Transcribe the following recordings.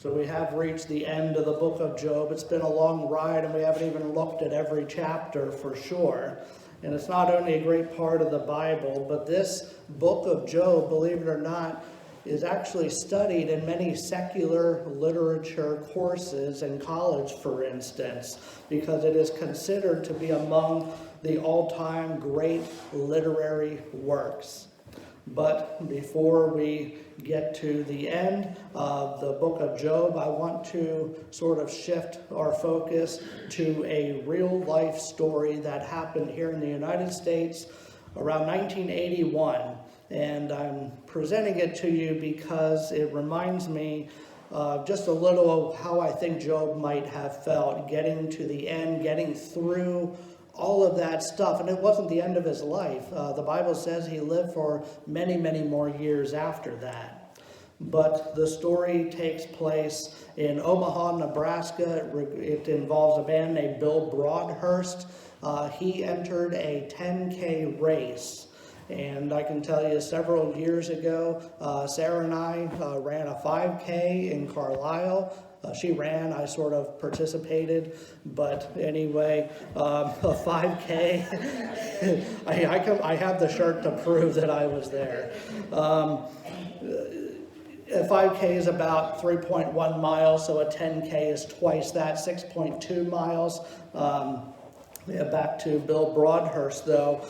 So we have reached the end of the book of Job. It's been a long ride, and we haven't even looked at every chapter for sure. And it's not only a great part of the Bible, but this book of Job, believe it or not, is actually studied in many secular literature courses in college, for instance, because it is considered to be among the all-time great literary works. But before we get to the end of the book of Job, I want to sort of shift our focus to a real life story that happened here in the United States around 1981. And I'm presenting it to you because it reminds me just a little of how I think Job might have felt getting to the end, getting through all of that stuff. And it wasn't the end of his life. The Bible says he lived for many, many more years after that. But the story takes place in Omaha, Nebraska. It involves a man named Bill Broadhurst. He entered a 10K race. And I can tell you several years ago, Sarah and I ran a 5K in Carlisle. She ran, I sort of participated, but anyway, a 5K, I have the shirt to prove that I was there. A 5K is about 3.1 miles, so a 10K is twice that, 6.2 miles. Back to Bill Broadhurst, though.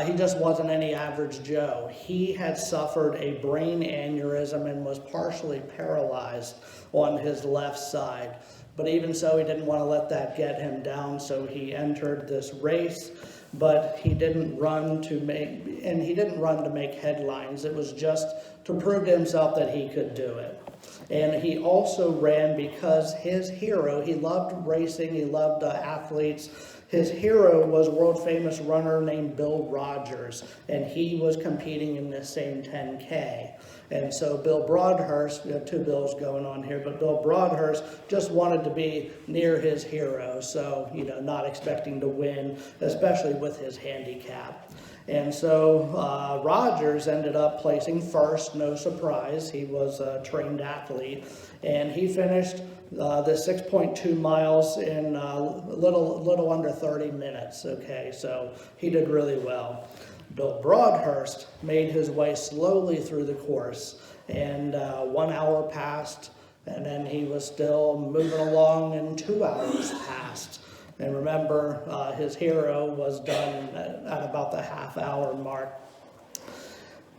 He just wasn't any average Joe. He had suffered a brain aneurysm and was partially paralyzed on his left side. But even so, he didn't want to let that get him down, so he entered this race. But he didn't run to make headlines. It was just to prove to himself that he could do it. And he also ran because his hero, he loved racing, he loved athletes. His hero was a world-famous runner named Bill Rodgers, and he was competing in the same 10K. And so Bill Broadhurst, we have two Bills going on here, but Bill Broadhurst just wanted to be near his hero, so, not expecting to win, especially with his handicap. And so Rodgers ended up placing first, no surprise. He was a trained athlete, and he finished the 6.2 miles in a little under 30 minutes. Okay, so he did really well. Bill Broadhurst made his way slowly through the course, and 1 hour passed, and then he was still moving along, and 2 hours passed. And remember, his hero was done at about the half-hour mark.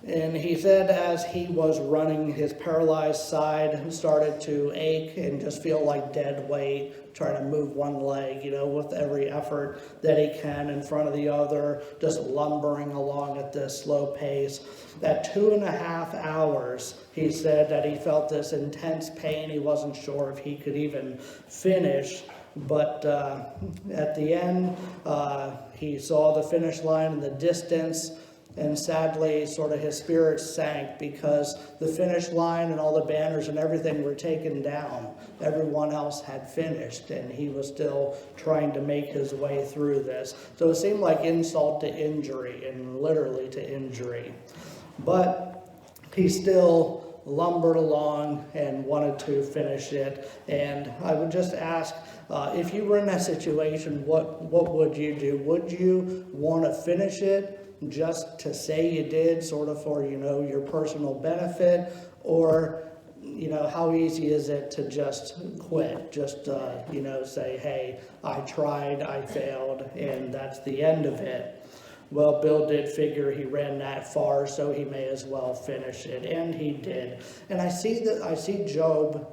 And he said as he was running, his paralyzed side started to ache and just feel like dead weight, trying to move one leg, with every effort that he can in front of the other, just lumbering along at this slow pace. At 2.5 hours, he said that he felt this intense pain. He wasn't sure if he could even finish. But at the end, he saw the finish line in the distance, and sadly, sort of his spirits sank because the finish line and all the banners and everything were taken down. Everyone else had finished, and he was still trying to make his way through this. So it seemed like insult to injury, and literally to injury. But he still lumbered along and wanted to finish it. And I would just ask, if you were in that situation, what would you do? Would you want to finish it just to say you did, sort of for, your personal benefit? Or, how easy is it to just quit? Just, say, hey, I tried, I failed, and that's the end of it. Well, Bill did figure he ran that far, so he may as well finish it, and he did. And I see Job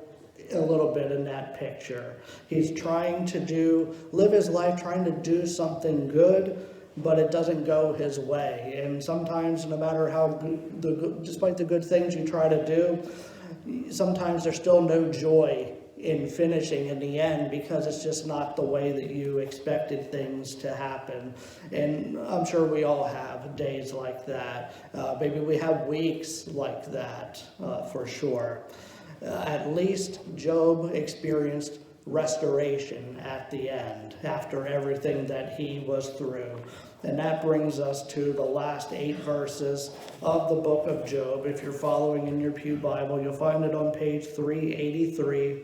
a little bit in that picture. He's trying to live his life, trying to do something good, but it doesn't go his way. And sometimes, no matter how despite the good things you try to do, sometimes there's still no joy in finishing in the end because it's just not the way that you expected things to happen. And I'm sure we all have days like that. Maybe we have weeks like that, for sure. At least Job experienced restoration at the end, after everything that he was through. And that brings us to the last 8 verses of the book of Job. If you're following in your Pew Bible, you'll find it on page 383.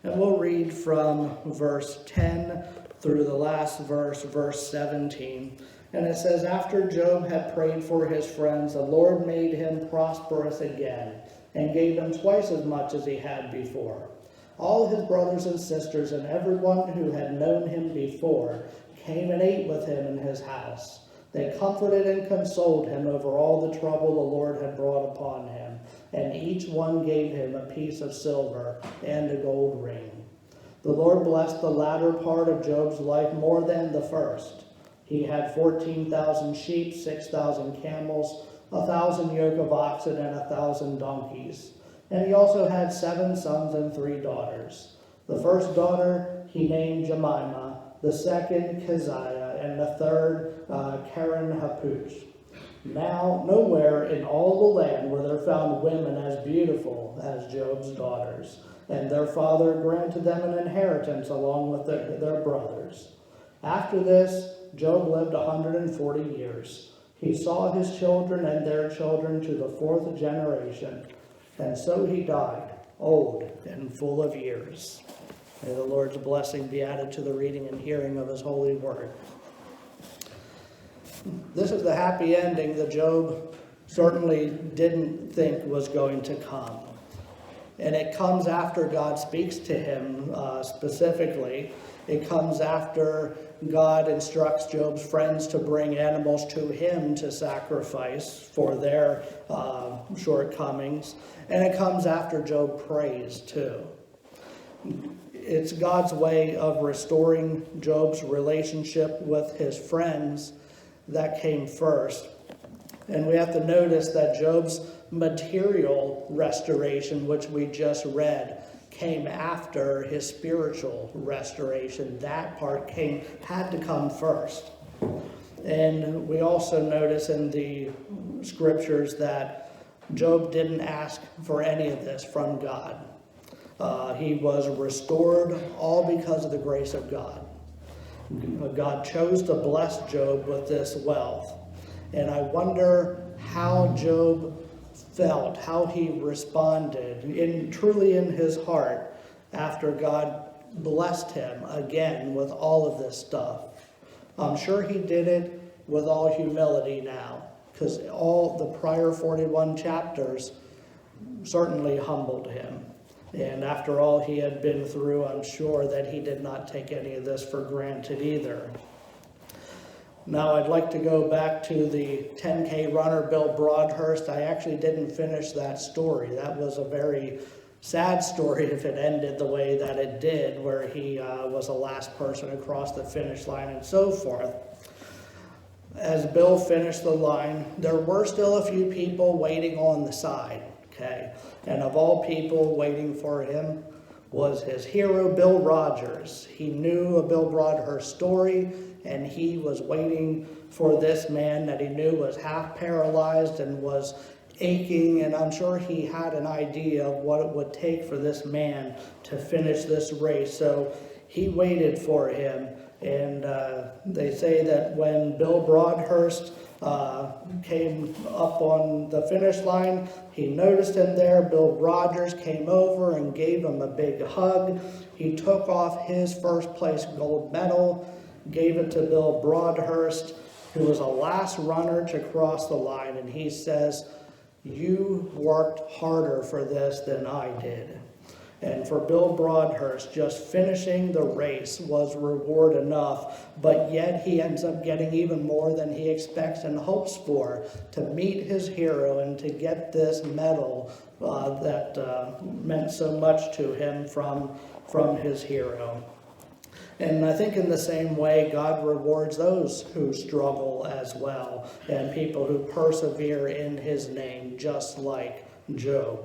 And we'll read from verse 10 through the last verse, verse 17. And it says, "After Job had prayed for his friends, the Lord made him prosperous again, and gave him twice as much as he had before. All his brothers and sisters and everyone who had known him before came and ate with him in his house. They comforted and consoled him over all the trouble the Lord had brought upon him, and each one gave him a piece of silver and a gold ring. The Lord blessed the latter part of Job's life more than the first. He had 14,000 sheep, 6,000 camels, 1,000 yoke of oxen, and 1,000 donkeys. And he also had 7 sons and 3 daughters. The first daughter he named Jemimah, the second Keziah, and the third Karen Happuch. Now, nowhere in all the land were there found women as beautiful as Job's daughters, and their father granted them an inheritance along with their brothers. After this, Job lived 140 years. He saw his children and their children to the 4th generation, and so he died, old and full of years." May the Lord's blessing be added to the reading and hearing of his holy word. This is the happy ending that Job certainly didn't think was going to come. And it comes after God speaks to him specifically. It comes after God instructs Job's friends to bring animals to him to sacrifice for their shortcomings. And it comes after Job prays too. It's God's way of restoring Job's relationship with his friends that came first. And we have to notice that Job's material restoration, which we just read, came after his spiritual restoration. That part had to come first. And we also notice in the scriptures that Job didn't ask for any of this from God. He was restored all because of the grace of God. God chose to bless Job with this wealth. And I wonder how Job felt, how he responded truly in his heart after God blessed him again with all of this stuff. I'm sure he did it with all humility now, because all the prior 41 chapters certainly humbled him. And after all he had been through, I'm sure that he did not take any of this for granted either. Now I'd like to go back to the 10K runner, Bill Broadhurst. I actually didn't finish that story. That was a very sad story if it ended the way that it did, where he was the last person across the finish line and so forth. As Bill finished the line, there were still a few people waiting on the side, okay? And of all people waiting for him was his hero, Bill Rogers. He knew of Bill Broadhurst's story, and he was waiting for this man that he knew was half paralyzed and was aching, and I'm sure he had an idea of what it would take for this man to finish this race. So he waited for him, and they say that when Bill Broadhurst came up on the finish line, he noticed him there. Bill Rogers came over and gave him a big hug. He took off his first place gold medal, gave it to Bill Broadhurst, who was the last runner to cross the line, and he says, "You worked harder for this than I did." And for Bill Broadhurst, just finishing the race was reward enough, but yet he ends up getting even more than he expects and hopes for, to meet his hero and to get this medal that meant so much to him from his hero. And I think in the same way, God rewards those who struggle as well, and people who persevere in his name, just like Job.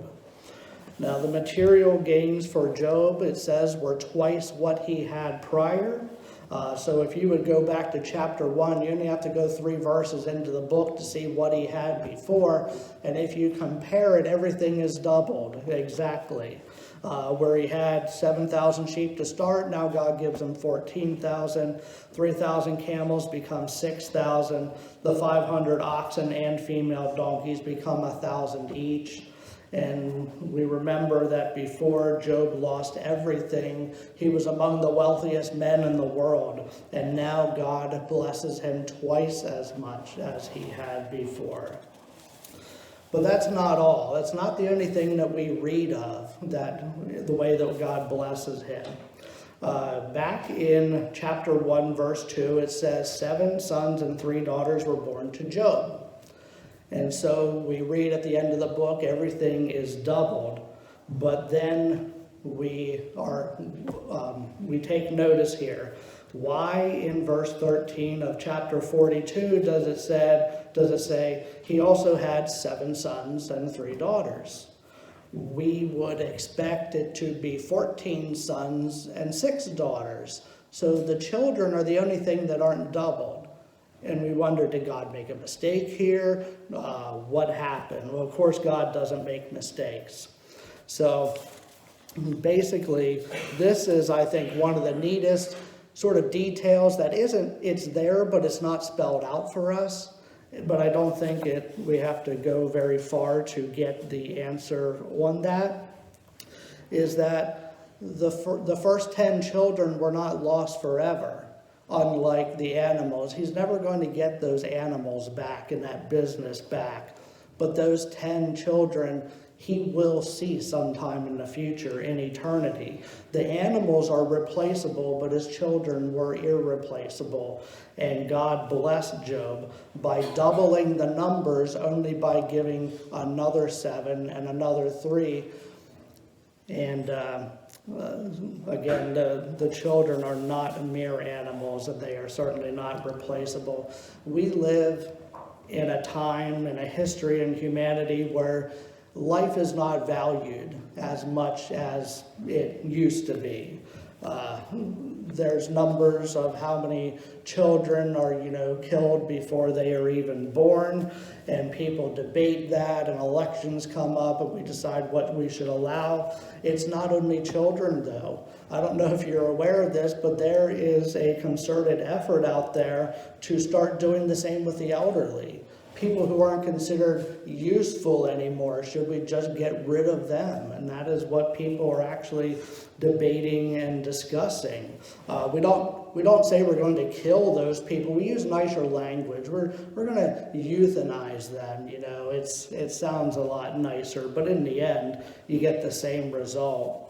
Now, the material gains for Job, it says, were twice what he had prior. So if you would go back to chapter 1, you only have to go 3 verses into the book to see what he had before. And if you compare it, everything is doubled exactly. Where he had 7,000 sheep to start, now God gives him 14,000. 3,000 camels become 6,000. The 500 oxen and female donkeys become 1,000 each. And we remember that before Job lost everything, he was among the wealthiest men in the world. And now God blesses him twice as much as he had before. But that's not all. That's not the only thing that we read of, that the way that God blesses him. Back in chapter 1, verse 2, it says, 7 sons and 3 daughters were born to Job. And so we read at the end of the book, everything is doubled. But then we take notice here. Why in verse 13 of chapter 42 does it say he also had 7 sons and 3 daughters? We would expect it to be 14 sons and 6 daughters. So the children are the only thing that aren't doubled. And we wonder, did God make a mistake here? What happened? Well, of course, God doesn't make mistakes. So basically, this is, I think, one of the neatest sort of details that it's there, but it's not spelled out for us. But I don't think we have to go very far to get the answer on that, is that the first 10 children were not lost forever. Unlike the animals, he's never going to get those animals back and that business back. But those 10 children, he will see sometime in the future, in eternity. The animals are replaceable, but his children were irreplaceable. And God blessed Job by doubling the numbers, only by giving another 7 and another 3. And again, the children are not mere animals, and they are certainly not replaceable. We live in a time, in a history in humanity where life is not valued as much as it used to be. There's numbers of how many children are, killed before they are even born, and people debate that, and elections come up, and we decide what we should allow. It's not only children, though. I don't know if you're aware of this, but there is a concerted effort out there to start doing the same with the elderly. People who aren't considered useful anymore, should we just get rid of them? And that is what people are actually debating and discussing. We don't say we're going to kill those people. We use nicer language. We're going to euthanize them. It sounds a lot nicer, but in the end, you get the same result.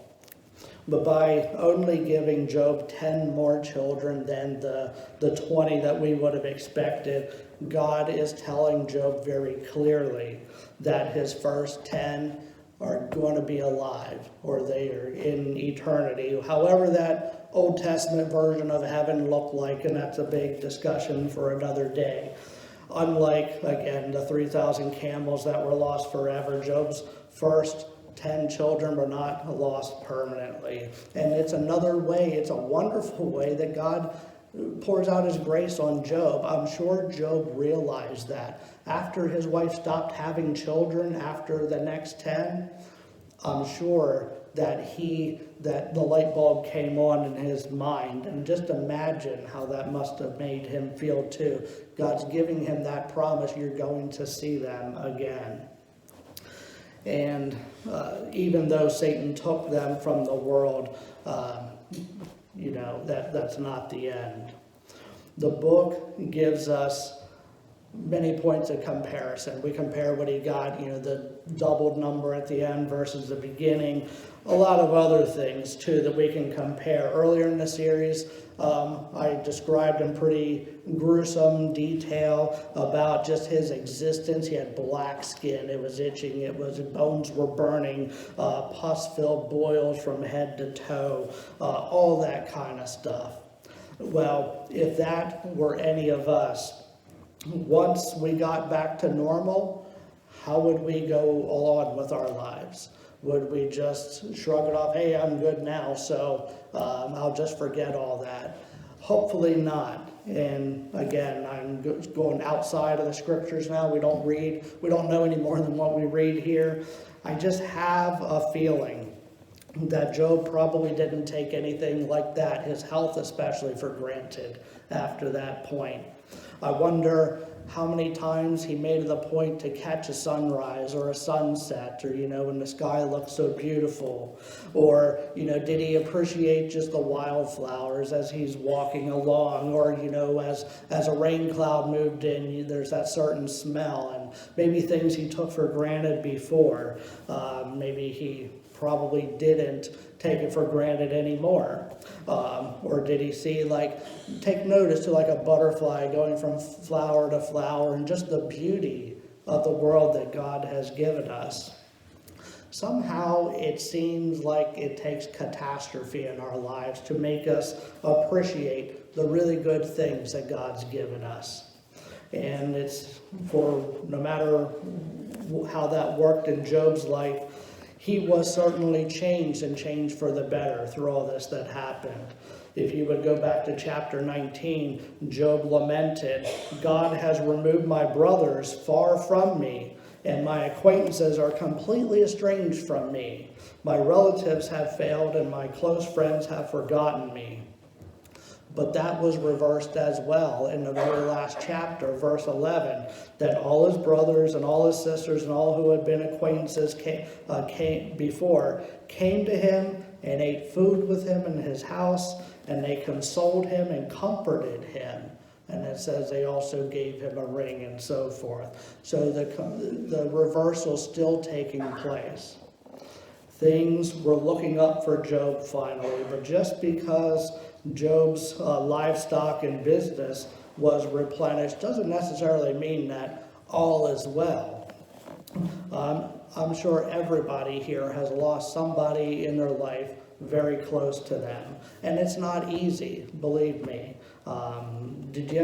But by only giving Job 10 more children than the 20 that we would have expected, God is telling Job very clearly that his first 10 are going to be alive, or they are in eternity. However that Old Testament version of heaven looked like, and that's a big discussion for another day. Unlike, again, the 3,000 camels that were lost forever, Job's first 10 children were not lost permanently. And it's another way, it's a wonderful way that God pours out his grace on Job. I'm sure Job realized that. After his wife stopped having children after the next 10, I'm sure that the light bulb came on in his mind. And just imagine how that must have made him feel too. God's giving him that promise, you're going to see them again. And even though Satan took them from the world, that's not the end. The book gives us many points of comparison. We compare what he got, the doubled number at the end versus the beginning. A lot of other things, too, that we can compare. Earlier in the series, I described in pretty gruesome detail about just his existence. He had black skin. It was itching. His bones were burning. Pus-filled boils from head to toe. All that kind of stuff. Well, if that were any of us, once we got back to normal, how would we go on with our lives? Would we just shrug it off? Hey, I'm good now, so I'll just forget all that. Hopefully not. And again, I'm going outside of the scriptures now. We don't know any more than what we read here. I just have a feeling that Job probably didn't take anything like that, his health especially, for granted after that point. I wonder how many times he made it a point to catch a sunrise or a sunset, or, when the sky looks so beautiful. Or, did he appreciate just the wildflowers as he's walking along? Or, as a rain cloud moved in, there's that certain smell, and maybe things he took for granted before. Maybe he probably didn't take it for granted anymore. Or did he take notice to like a butterfly going from flower to flower and just the beauty of the world that God has given us? Somehow it seems like it takes catastrophe in our lives to make us appreciate the really good things that God's given us. And it's no matter how that worked in Job's life, he was certainly changed and changed for the better through all this that happened. If you would go back to chapter 19, Job lamented, "God has removed my brothers far from me, and my acquaintances are completely estranged from me. My relatives have failed, and my close friends have forgotten me." But that was reversed as well in the very last chapter, verse 11, that all his brothers and all his sisters and all who had been acquaintances came to him and ate food with him in his house, and they consoled him and comforted him. And it says they also gave him a ring and so forth. So the reversal's still taking place. Things were looking up for Job finally, but just because Job's livestock and business was replenished doesn't necessarily mean that all is well. I'm sure everybody here has lost somebody in their life very close to them, and it's not easy, believe me. Do you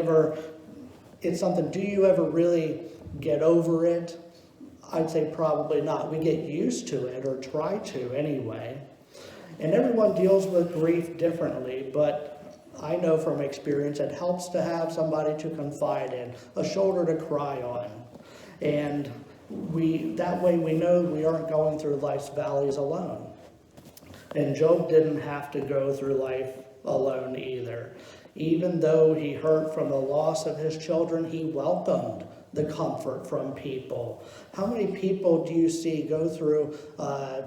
ever really get over it? I'd say probably not. We get used to it, or try to anyway. And everyone deals with grief differently, but I know from experience it helps to have somebody to confide in, a shoulder to cry on. And that way we know we aren't going through life's valleys alone. And Job didn't have to go through life alone either. Even though he hurt from the loss of his children, he welcomed the comfort from people. How many people do you see go through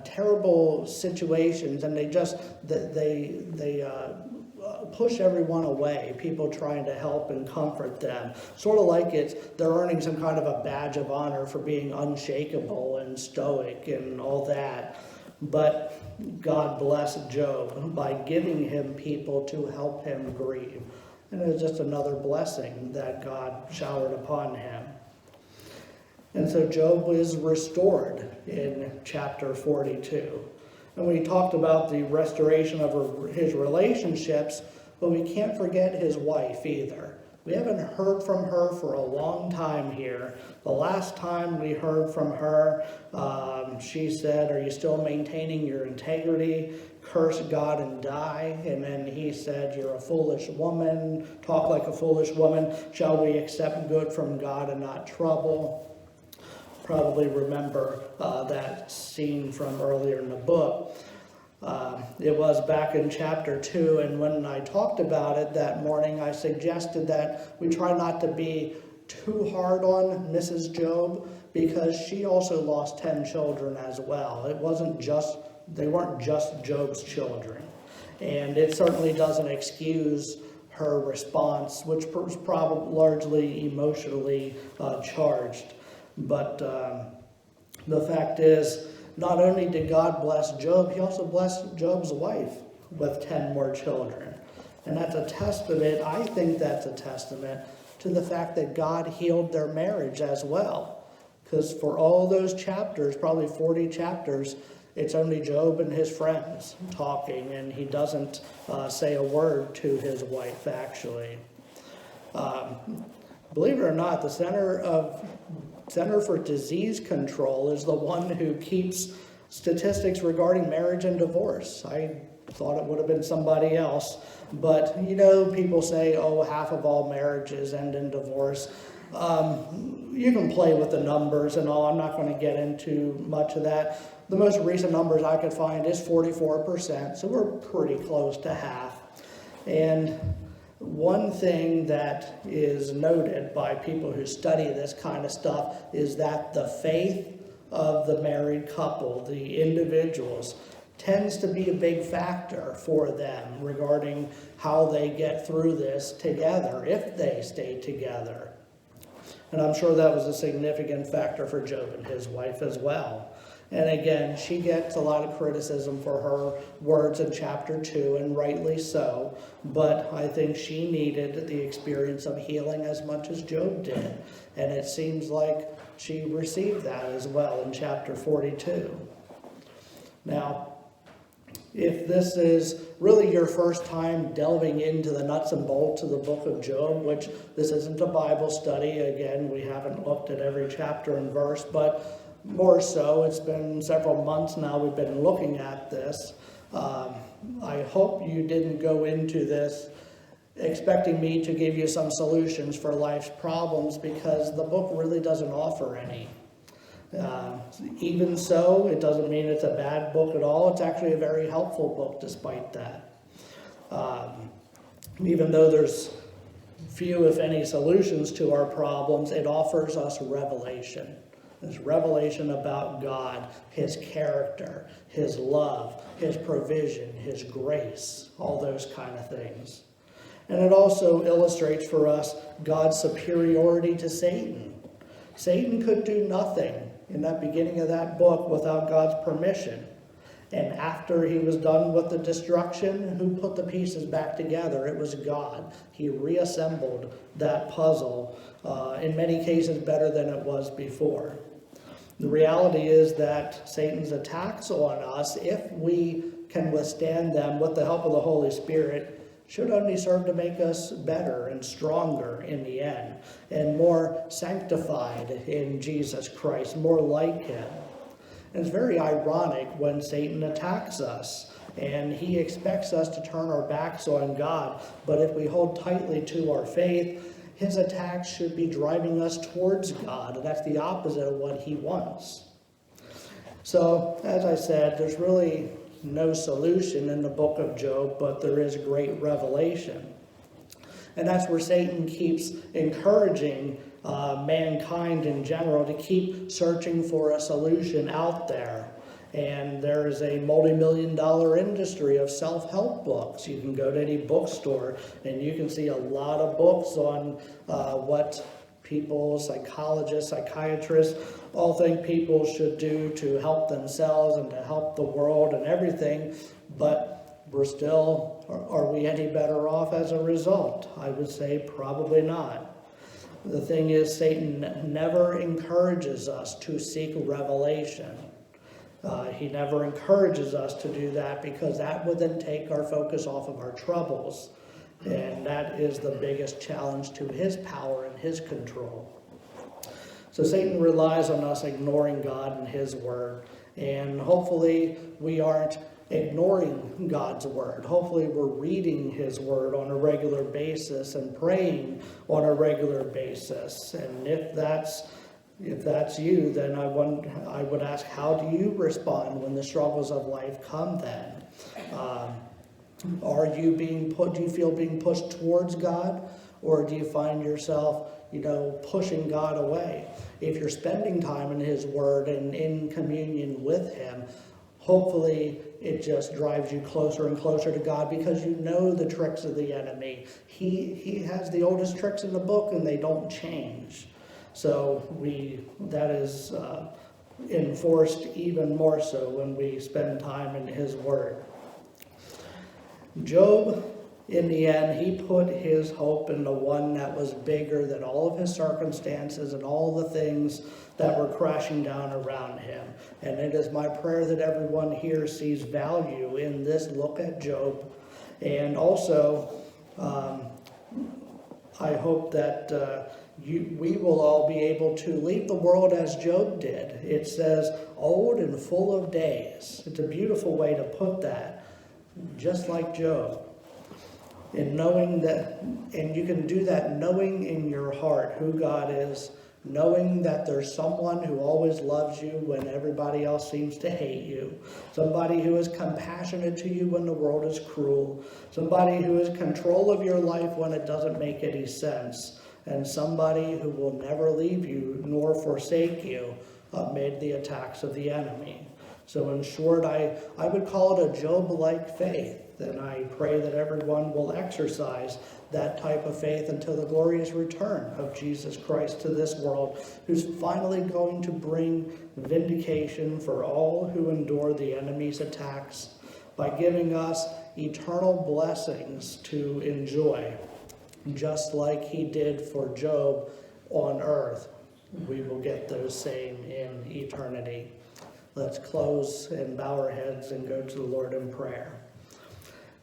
terrible situations and they push everyone away, people trying to help and comfort them, sort of like they're earning some kind of a badge of honor for being unshakable and stoic and all that. But God blessed Job by giving him people to help him grieve. And it was just another blessing that God showered upon him. And so Job was restored in chapter 42. And we talked about the restoration of his relationships, but we can't forget his wife either. We haven't heard from her for a long time here. The last time we heard from her, she said, "Are you still maintaining your integrity? Curse God and die." And then he said, "You're a foolish woman. Talk like a foolish woman. Shall we accept good from God and not trouble?" Probably remember that scene from earlier in the book. It was back in chapter 2, and when I talked about it that morning, I suggested that we try not to be too hard on Mrs. Job, because she also lost 10 children as well. They weren't just Job's children. And it certainly doesn't excuse her response, which was probably largely emotionally charged. But the fact is, not only did God bless Job, he also blessed Job's wife with 10 more children. And that's a testament, I think that's a testament to the fact that God healed their marriage as well. Because for all those chapters, probably 40 chapters, it's only Job and his friends talking, and he doesn't say a word to his wife, actually. Believe it or not, the Center for Disease Control is the one who keeps statistics regarding marriage and divorce. I thought it would have been somebody else. But, people say, oh, half of all marriages end in divorce. You can play with the numbers and all. I'm not going to get into much of that. The most recent numbers I could find is 44%, so we're pretty close to half. And one thing that is noted by people who study this kind of stuff is that the faith of the married couple, the individuals, tends to be a big factor for them regarding how they get through this together, if they stay together. And I'm sure that was a significant factor for Job and his wife as well. And again, she gets a lot of criticism for her words in chapter 2, and rightly so. But I think she needed the experience of healing as much as Job did. And it seems like she received that as well in chapter 42. Now, if this is really your first time delving into the nuts and bolts of the book of Job, which this isn't a Bible study, again, we haven't looked at every chapter and verse, but more so, it's been several months now we've been looking at this. I hope you didn't go into this expecting me to give you some solutions for life's problems, because the book really doesn't offer any. Even so, it doesn't mean it's a bad book at all. It's actually a very helpful book despite that. Even though there's few, if any, solutions to our problems, it offers us revelation. There's revelation about God, His character, His love, His provision, His grace, all those kind of things. And it also illustrates for us God's superiority to Satan. Satan could do nothing in that beginning of that book without God's permission. And after he was done with the destruction, who put the pieces back together? It was God. He reassembled that puzzle, in many cases better than it was before. The reality is that Satan's attacks on us, if we can withstand them with the help of the Holy Spirit, should only serve to make us better and stronger in the end, and more sanctified in Jesus Christ, more like Him. And it's very ironic when Satan attacks us, and he expects us to turn our backs on God, but if we hold tightly to our faith, his attacks should be driving us towards God, and that's the opposite of what he wants. So, as I said, there's really no solution in the book of Job, but there is great revelation. And that's where Satan keeps encouraging mankind in general to keep searching for a solution out there. And there is a multi-million-dollar industry of self-help books. You can go to any bookstore and you can see a lot of books on what people, psychologists, psychiatrists, all think people should do to help themselves and to help the world and everything. But we're still, are we any better off as a result? I would say probably not. The thing is, Satan never encourages us to seek revelation. He never encourages us to do that, because that would then take our focus off of our troubles. And that is the biggest challenge to his power and his control. So Satan relies on us ignoring God and his word. And hopefully we aren't ignoring God's word. Hopefully we're reading his word on a regular basis and praying on a regular basis. And if that's you, then I would ask, how do you respond when the struggles of life come then? Do you feel being pushed towards God, or do you find yourself, pushing God away? If you're spending time in his word and in communion with him, hopefully it just drives you closer and closer to God, because you know the tricks of the enemy. He has the oldest tricks in the book, and they don't change. So that is enforced even more so when we spend time in his word. Job, in the end, he put his hope in the one that was bigger than all of his circumstances and all the things that were crashing down around him. And it is my prayer that everyone here sees value in this look at Job. And also, I hope that we will all be able to leave the world as Job did. It says, old and full of days. It's a beautiful way to put that. just like Job. And knowing that, and you can do that knowing in your heart who God is, knowing that there's someone who always loves you when everybody else seems to hate you, somebody who is compassionate to you when the world is cruel, somebody who is control of your life when it doesn't make any sense, and somebody who will never leave you nor forsake you amid the attacks of the enemy. So in short, I would call it a Job-like faith. And I pray that everyone will exercise that type of faith until the glorious return of Jesus Christ to this world, who's finally going to bring vindication for all who endure the enemy's attacks by giving us eternal blessings to enjoy, just like he did for Job on earth. We will get those same in eternity. Let's close and bow our heads and go to the Lord in prayer.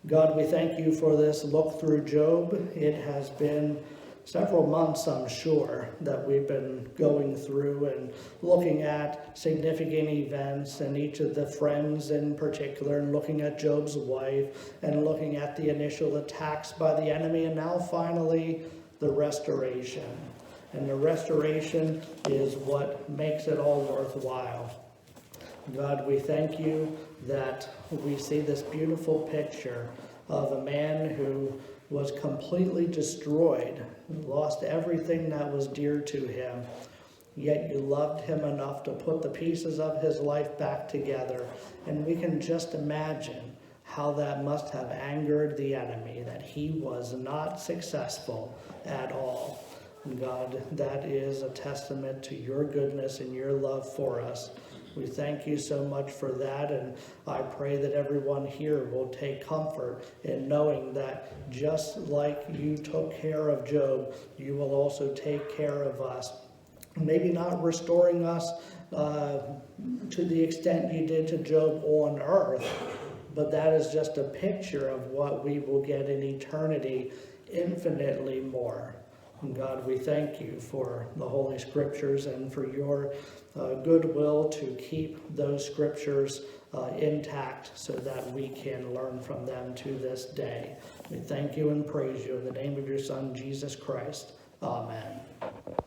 God, we thank you for this look through Job. It has been several months, I'm sure, that we've been going through and looking at significant events and each of the friends in particular, and looking at Job's wife and looking at the initial attacks by the enemy, and now finally the restoration. And the restoration is what makes it all worthwhile. God, we thank you that we see this beautiful picture of a man who was completely destroyed, lost everything that was dear to him, yet you loved him enough to put the pieces of his life back together. And we can just imagine how that must have angered the enemy, that he was not successful at all. God, that is a testament to your goodness and your love for us. We thank you so much for that, and I pray that everyone here will take comfort in knowing that just like you took care of Job, you will also take care of us. Maybe not restoring us to the extent you did to Job on earth, but that is just a picture of what we will get in eternity, infinitely more. And God, we thank you for the Holy Scriptures and for your goodwill to keep those Scriptures intact so that we can learn from them to this day. We thank you and praise you in the name of your Son, Jesus Christ. Amen.